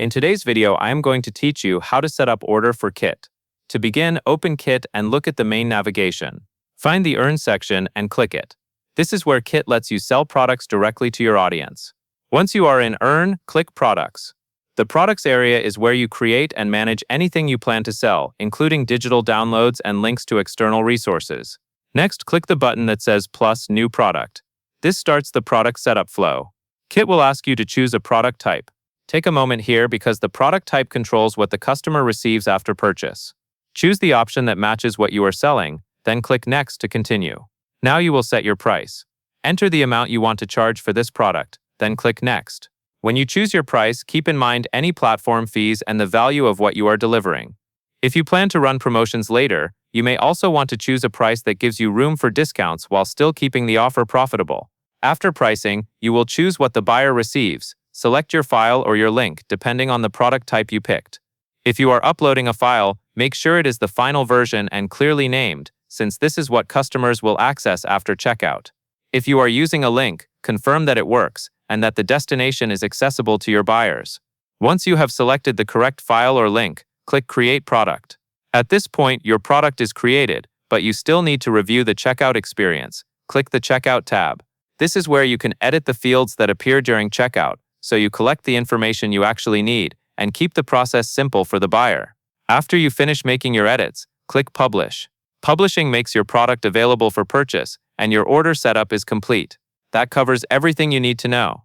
In today's video, I am going to teach you how to set up order for Kit. To begin, open Kit and look at the main navigation. Find the Earn section and click it. This is where Kit lets you sell products directly to your audience. Once you are in Earn, click Products. The Products area is where you create and manage anything you plan to sell, including digital downloads and links to external resources. Next, click the button that says Plus New Product. This starts the product setup flow. Kit will ask you to choose a product type. Take a moment here because the product type controls what the customer receives after purchase. Choose the option that matches what you are selling, then click Next to continue. Now you will set your price. Enter the amount you want to charge for this product, then click Next. When you choose your price, keep in mind any platform fees and the value of what you are delivering. If you plan to run promotions later, you may also want to choose a price that gives you room for discounts while still keeping the offer profitable. After pricing, you will choose what the buyer receives. Select your file or your link depending on the product type you picked. If you are uploading a file, make sure it is the final version and clearly named, since this is what customers will access after checkout. If you are using a link, confirm that it works and that the destination is accessible to your buyers. Once you have selected the correct file or link, click Create Product. At this point, your product is created, but you still need to review the checkout experience. Click the Checkout tab. This is where you can edit the fields that appear during checkout, so you collect the information you actually need and keep the process simple for the buyer. After you finish making your edits, click Publish. Publishing makes your product available for purchase, and your order setup is complete. That covers everything you need to know.